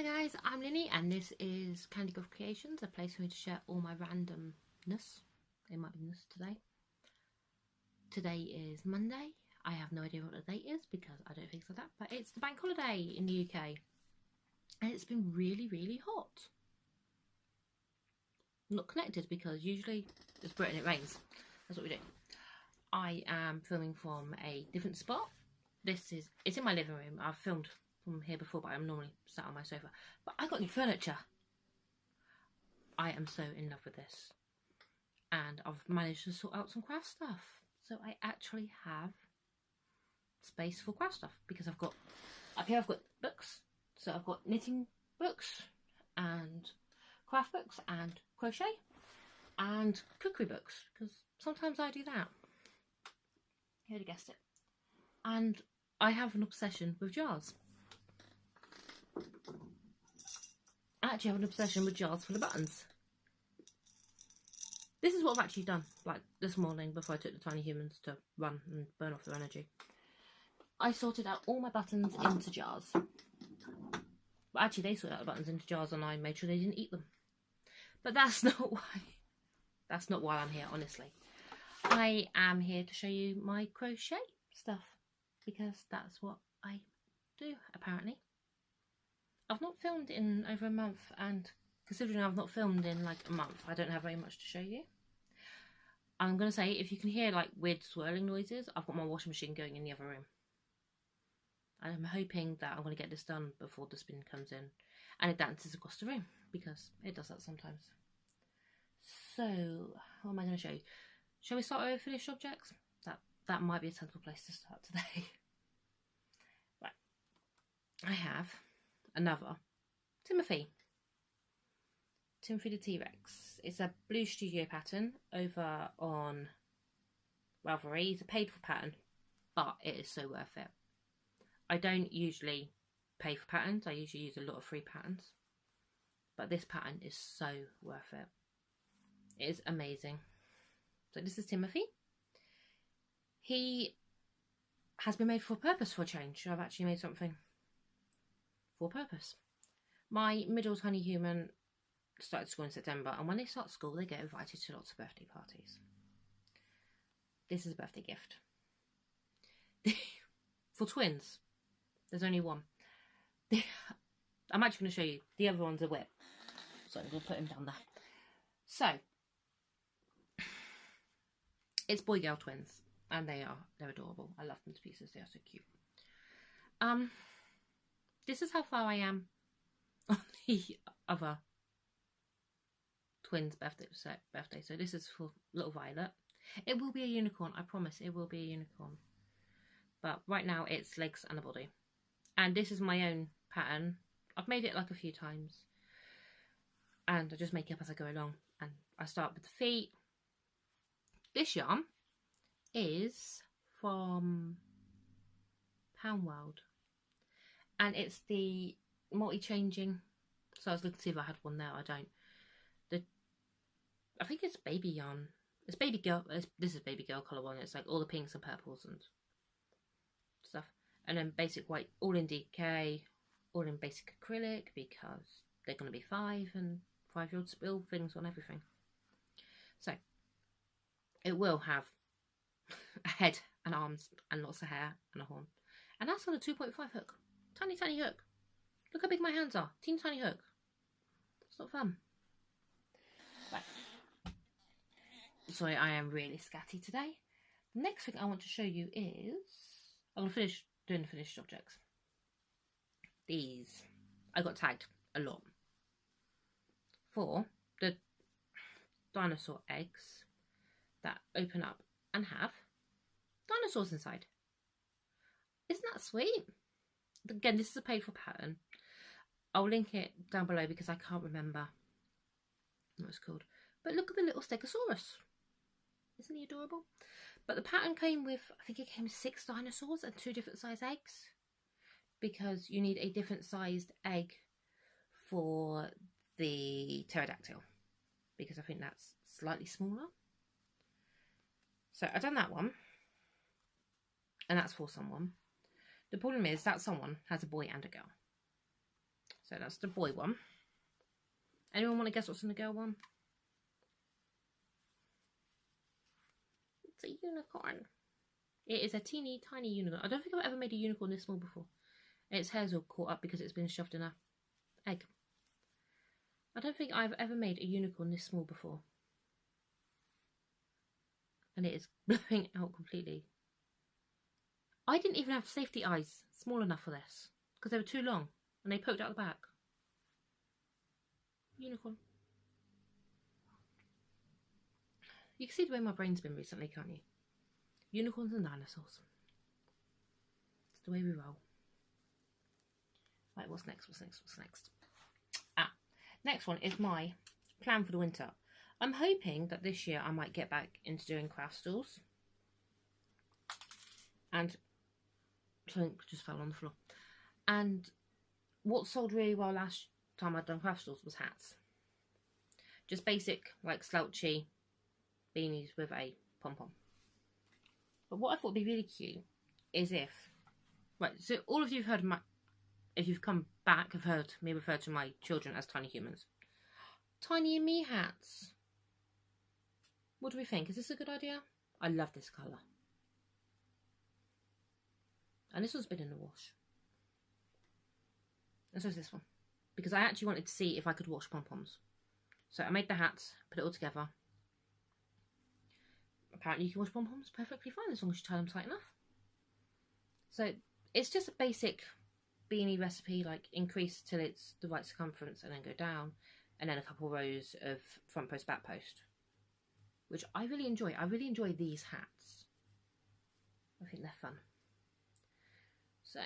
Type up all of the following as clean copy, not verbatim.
Hi guys, I'm Linny and this is Candy Golf Creations, a place for me to share all my randomness. It might be this today. Today is Monday. I have no idea what the date is because I don't think so that, but it's the bank holiday in the UK. And it's been really, really hot. I'm not connected because usually it's Britain, it rains. That's what we do. I am filming from a different spot. It's in my living room. I've filmed from here before, but I'm normally sat on my sofa. But I got new furniture. I am so in love with this. And I've managed to sort out some craft stuff. So I actually have space for craft stuff because up here I've got books. So I've got knitting books and craft books and crochet and cookery books because sometimes I do that. You would have guessed it. And I have an obsession with jars. I actually have an obsession with jars full of buttons. This is what I've actually done, like this morning before I took the tiny humans to run and burn off their energy. I sorted out all my buttons into jars. But actually they sorted out the buttons into jars and I made sure they didn't eat them. But that's not why I'm here, honestly. I am here to show you my crochet stuff because that's what I do, apparently. I've not filmed in over a month, and considering I've not filmed in like a month, I don't have very much to show you. I'm going to say, if you can hear like weird swirling noises, I've got my washing machine going in the other room. I'm hoping that I'm going to get this done before the spin comes in and it dances across the room, because it does that sometimes. So, what am I going to show you? Shall we start with finished objects? That might be a sensible place to start today. Right. I have another Timothy the T-Rex. It's a blue studio pattern over on Ravelry. It's a paid for pattern, but it is so worth it. I don't usually pay for patterns. I usually use a lot of free patterns, but this pattern is so worth it. It is amazing. So this is Timothy. He has been made for a purpose for a change. I've actually made something for a purpose. My middle tiny human started school in September, and when they start school they get invited to lots of birthday parties. This is a birthday gift. For twins. There's only one. I'm actually going to show you. The other one's a whip. So we'll put him down there. So, it's boy-girl twins. And they're adorable. I love them to pieces. They are so cute. This is how far I am on the other twins' birthday. So this is for little Violet. It will be a unicorn. I promise. It will be a unicorn. But right now it's legs and a body. And this is my own pattern. I've made it like a few times. And I just make it up as I go along. And I start with the feet. This yarn is from Pound World, and it's the multi-changing. So I was looking to see if I had one there. I don't. I think it's baby yarn. It's baby girl. This is baby girl colour one. It's like all the pinks and purples and stuff, and then basic white, all in DK, all in basic acrylic because they're going to be 5 and 5-year-olds spill things on everything. So it will have a head and arms and lots of hair and a horn, and that's on a 2.5 hook. Tiny hook. Look how big my hands are. Teeny tiny hook. It's not fun. Right. Sorry, I am really scatty today. The next thing I want to show you is I'm going to finish doing the finished objects. These I got tagged a lot for the dinosaur eggs that open up and have dinosaurs inside. Isn't that sweet? Again, this is a paid for pattern. I'll link it down below because I can't remember what it's called. But look at the little Stegosaurus. Isn't he adorable? But the pattern came with, I think it came with 6 dinosaurs and 2 different size eggs, because you need a different sized egg for the pterodactyl, because I think that's slightly smaller. So I've done that one, and that's for someone. The problem is that someone has a boy and a girl. So So that's the boy one. Anyone want to guess what's in the girl one? It's a unicorn. It is a teeny tiny unicorn. I don't think I've ever made a unicorn this small before. And its hair's all caught up because it's been shoved in a egg. I don't think I've ever made a unicorn this small before. And it is blowing out completely. I didn't even have safety eyes small enough for this because they were too long and they poked out the back. Unicorn. You can see the way my brain's been recently, can't you? Unicorns and dinosaurs. It's the way we roll. Right, what's next? What's next? What's next? Next one is my plan for the winter. I'm hoping that this year I might get back into doing craft stores. And something just fell on the floor. And what sold really well last time I'd done craft stores was hats. Just basic, like slouchy beanies with a pom-pom. But what I thought would be really cute is if... Right, so all of you have heard of my... If you've come back, have heard me refer to my children as tiny humans. Tiny and me hats. What do we think? Is this a good idea? I love this colour. And this one's been in the wash. And so is this one. Because I actually wanted to see if I could wash pom-poms. So I made the hats, put it all together. Apparently you can wash pom-poms perfectly fine as long as you tie them tight enough. So it's just a basic beanie recipe, like increase till it's the right circumference and then go down, and then a couple rows of front post, back post, which I really enjoy. I really enjoy these hats. I think they're fun. So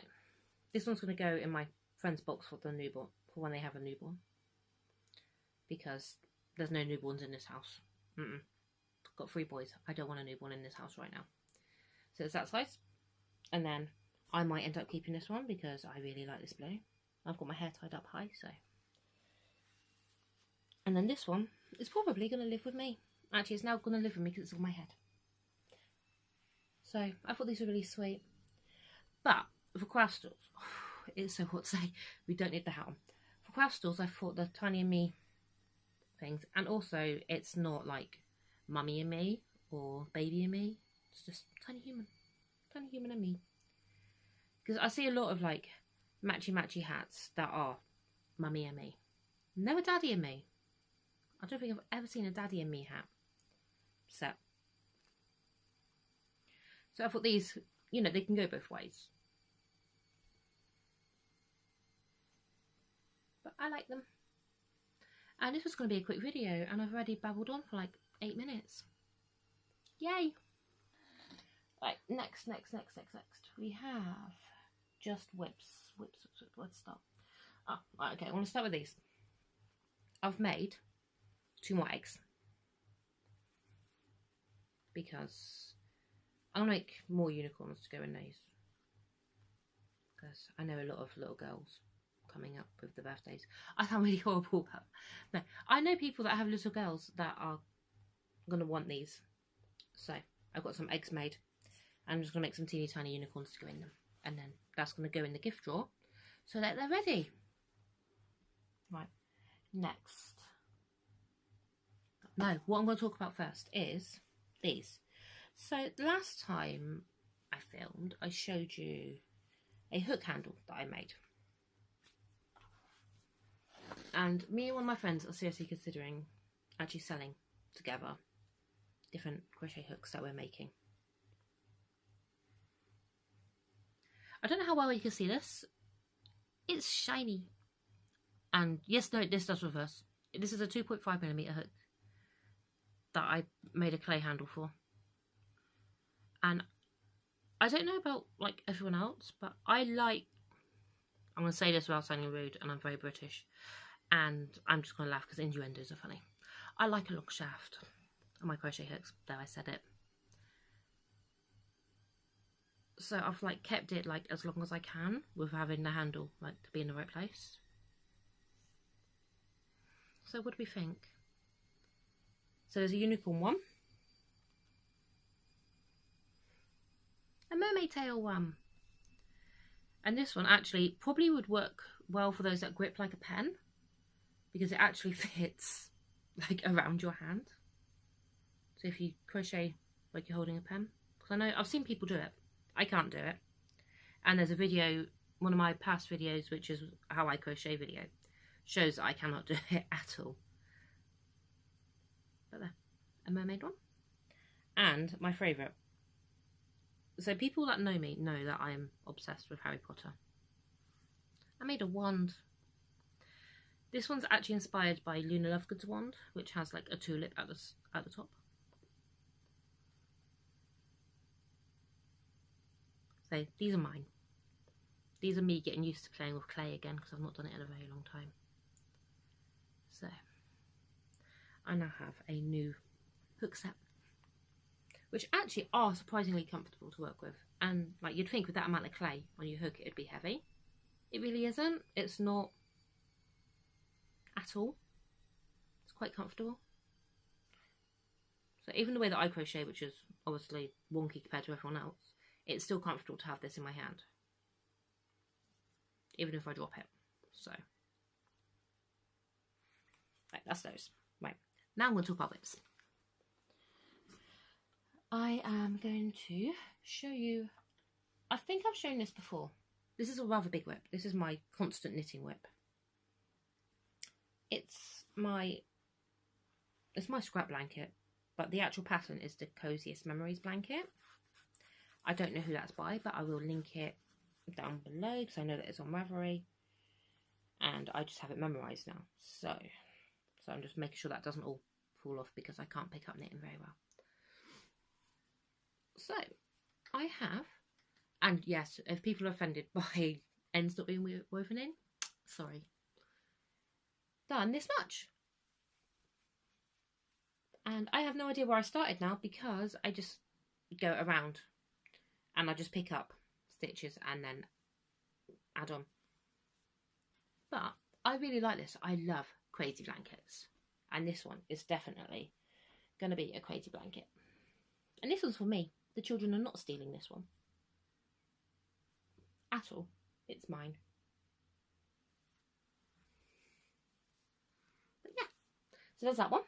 this one's going to go in my friend's box for the newborn, for when they have a newborn, because there's no newborns in this house. Got 3 boys. I don't want a newborn in this house right now. So it's that size. And then I might end up keeping this one because I really like this blue. I've got my hair tied up high, so. And then this one is probably going to live with me. Actually, it's now going to live with me because it's on my head. So I thought these were really sweet. But for craft stores, it's so hot to say, we don't need the hat on. For craft stores, I thought the Tiny and Me things, and also it's not like Mummy and Me or Baby and Me. It's just Tiny Human and Me. Because I see a lot of like matchy hats that are Mummy and Me. Never Daddy and Me. I don't think I've ever seen a Daddy and Me hat set. So I thought these, you know, they can go both ways. But I like them. And this was going to be a quick video, and I've already babbled on for like 8 minutes. Yay! Right, next. We have just whips. Let's start. Oh, right, okay, I want to start with these. I've made 2 more eggs. Because I'm going to make more unicorns to go in these. Because I know a lot of little girls coming up with the birthdays. I sound really horrible, but no, I know people that have little girls that are going to want these. So I've got some eggs made. I'm just going to make some teeny tiny unicorns to go in them. And then that's going to go in the gift drawer so that they're ready. Right, next. No, what I'm going to talk about first is these. So last time I filmed, I showed you a hook handle that I made. And me and one of my friends are seriously considering actually selling together different crochet hooks that we're making. I don't know how well you can see this. It's shiny. And yes, no, this does reverse. This is a 2.5mm hook that I made a clay handle for. And I don't know about like everyone else, but I like, I'm going to say this without sounding rude, and I'm very British, and I'm just going to laugh because innuendos are funny. I like a long shaft on my crochet hooks. There, I said it. So I've like kept it like as long as I can with having the handle like to be in the right place. So what do we think? So there's a unicorn one, a mermaid tail one, and this one actually probably would work well for those that grip like a pen, because it actually fits like around your hand. So if you crochet like you're holding a pen, because I know I've seen people do it, I can't do it. And there's a video, one of my past videos, which is how I crochet video, shows that I cannot do it at all. But there, a mermaid one. And my favourite. So people that know me know that I am obsessed with Harry Potter. I made a wand. This one's actually inspired by Luna Lovegood's wand, which has like a tulip at the top. So these are mine. These are me getting used to playing with clay again, because I've not done it in a very long time. So I now have a new hook set, which actually are surprisingly comfortable to work with. And like, you'd think with that amount of clay on your hook it'd be heavy. It really isn't. It's not at all. It's quite comfortable. So even the way that I crochet, which is obviously wonky compared to everyone else, it's still comfortable to have this in my hand, even if I drop it. So right, that's those. Right, now I'm going to talk about whips. I am going to show you, I think I've shown this before. This is a rather big whip. This is my constant knitting whip. It's my scrap blanket, but the actual pattern is the Coziest Memories blanket. I don't know who that's by, but I will link it down below because I know that it's on Ravelry, and I just have it memorised now. So I'm just making sure that doesn't all fall off because I can't pick up knitting very well. So I have, and yes, if people are offended by ends not being woven in, sorry, done this much. And I have no idea where I started now because I just go around and I just pick up stitches and then add on. But I really like this. I love crazy blankets, and this one is definitely going to be a crazy blanket. And this one's for me. The children are not stealing this one at all. It's mine. But yeah, so there's that one.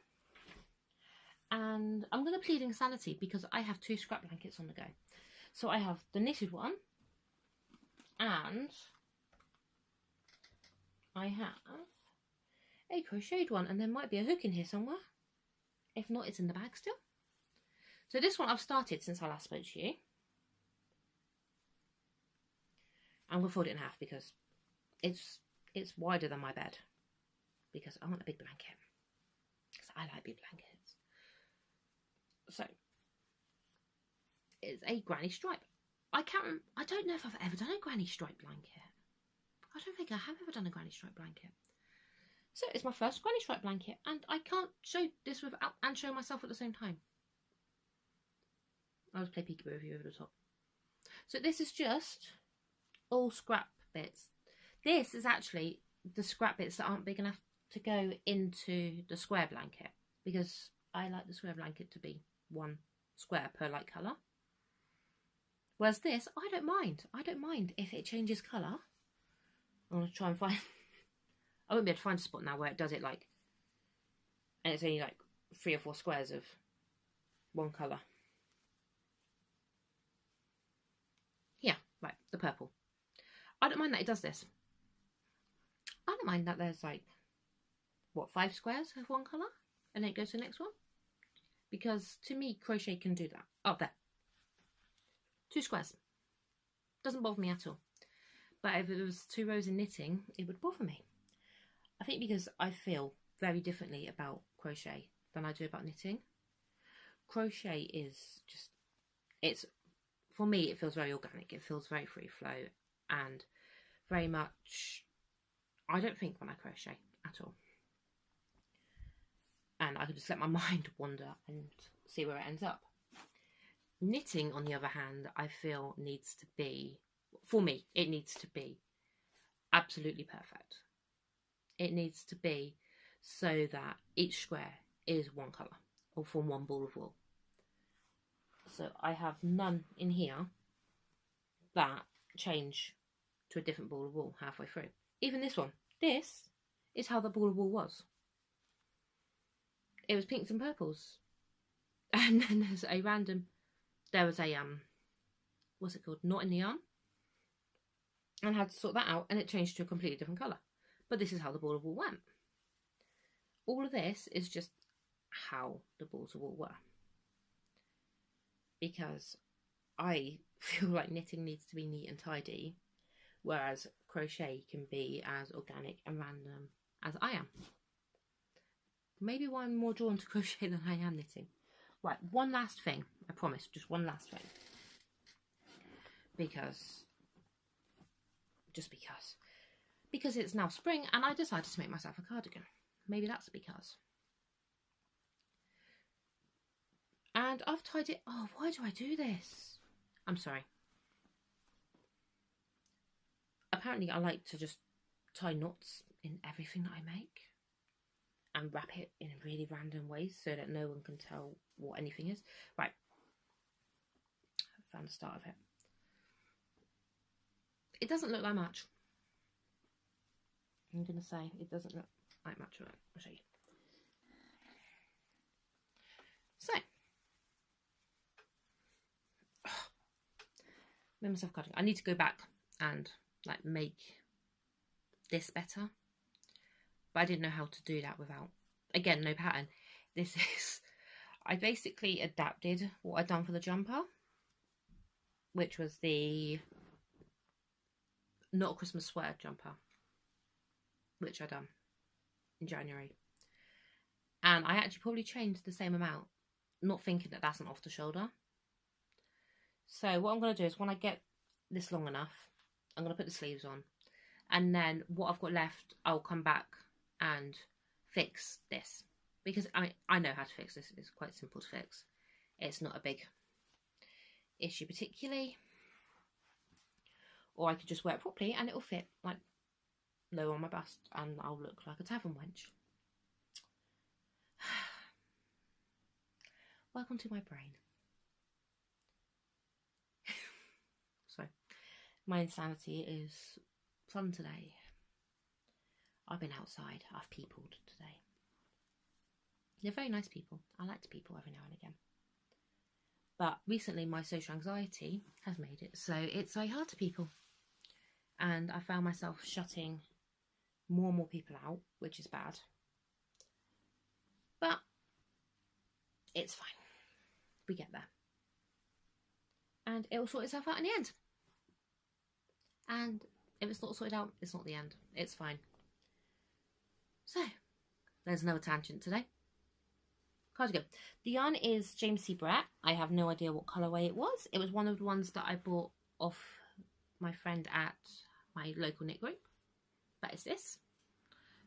And I'm going to plead insanity because I have 2 scrap blankets on the go. So I have the knitted one, and I have a crocheted one, and there might be a hook in here somewhere. If not, it's in the bag still. So this one I've started since I last spoke to you. I'm going to fold it in half because it's wider than my bed, because I want a big blanket, because I like big blankets. So it's a granny stripe. I don't know if I've ever done a granny stripe blanket. I don't think I have ever done a granny stripe blanket. So it's my first granny stripe blanket, and I can't show this without and show myself at the same time. I'll just play peekaboo with you over the top. So this is just all scrap bits. This is actually the scrap bits that aren't big enough to go into the square blanket, because I like the square blanket to be one square per light colour. Whereas this, I don't mind. I don't mind if it changes colour. I'm going to try and find... I won't be able to find a spot now where it does it like... And it's only like 3 or 4 squares of one colour. Yeah, right, the purple. I don't mind that it does this. I don't mind that there's like, what, 5 squares of one colour? And then it goes to the next one? Because to me, crochet can do that. Oh, there. 2 squares. Doesn't bother me at all. But if it was 2 rows in knitting, it would bother me. I think because I feel very differently about crochet than I do about knitting. Crochet is just, it's, for me, it feels very organic. It feels very free flow and very much, I don't think when I crochet at all. And I can just let my mind wander and see where it ends up. Knitting, on the other hand, I feel needs to be, for me, it needs to be absolutely perfect. It needs to be so that each square is one colour or from one ball of wool. So I have none in here that change to a different ball of wool halfway through. Even this one. This is how the ball of wool was. It was pinks and purples. And then there's a random, there was a, what's it called? Knot in the yarn. And I had to sort that out, and it changed to a completely different colour. But this is how the ball of wool went. All of this is just how the balls of wool were. Because I feel like knitting needs to be neat and tidy, whereas crochet can be as organic and random as I am. Maybe why I'm more drawn to crochet than I am knitting. Right, one last thing. I promise, just one last thing. Just because. Because it's now spring and I decided to make myself a cardigan. Maybe that's because. And I've tied it. Oh, why do I do this? I'm sorry. Apparently I like to just tie knots in everything that I make. And wrap it in really random ways so that no one can tell what anything is. Right. I found the start of it. It doesn't look like much. I'm going to say it doesn't look like much of it. I'll show you. So. Made myself cutting. I need to go back and like make this better. But I didn't know how to do that without, again, no pattern. This is, I basically adapted what I'd done for the jumper, which was the Not a Christmas Sweater jumper, which I done in January. And I actually probably changed the same amount, not thinking that that's an off the shoulder. So what I'm going to do is when I get this long enough, I'm going to put the sleeves on. And then what I've got left, I'll come back and fix this. Because I know how to fix this. It's quite simple to fix. It's not a big issue particularly. Or I could just wear it properly and it'll fit like low on my bust and I'll look like a tavern wench. Welcome to my brain. So, my insanity is fun today. I've been outside. I've peopled today. They're very nice people. I like to people every now and again. But recently my social anxiety has made it so it's very hard to people. And I found myself shutting more and more people out, which is bad. But it's fine. We get there. And it will sort itself out in the end. And if it's not sorted out, it's not the end. It's fine. So, there's another tangent today. Cardigan. The yarn is James C. Brett. I have no idea what colourway it was. It was one of the ones that I bought off my friend at my local knit group. That is this.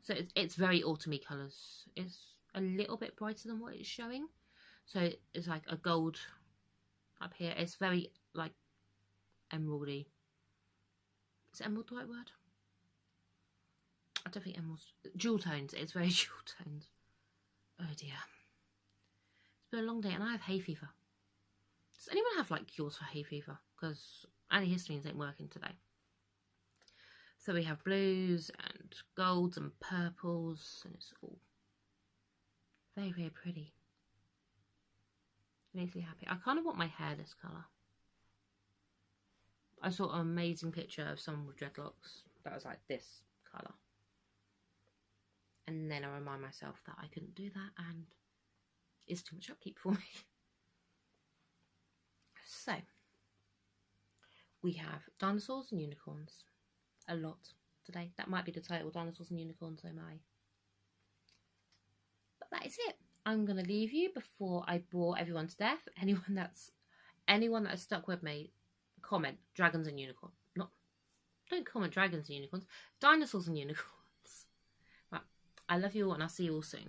So it's very autumny colours. It's a little bit brighter than what it's showing. So it's like a gold up here. It's very like emeraldy. Is emerald the right word? I don't think emerald's jewel tones. It's very jewel tones. Oh dear. It's been a long day and I have hay fever. Does anyone have like cures for hay fever? Because antihistamines ain't working today. So we have blues and golds and purples and it's all very, very pretty. It makes me happy. I kind of want my hair this colour. I saw an amazing picture of someone with dreadlocks that was like this colour. And then I remind myself that I couldn't do that and it's too much upkeep for me. So, we have dinosaurs and unicorns. A lot today. That might be the title, Dinosaurs and Unicorns, oh my. But that is it. I'm going to leave you before I bore everyone to death. Anyone that has stuck with me, comment dragons and unicorns. Don't comment dragons and unicorns. Dinosaurs and unicorns. Right. I love you all and I'll see you all soon.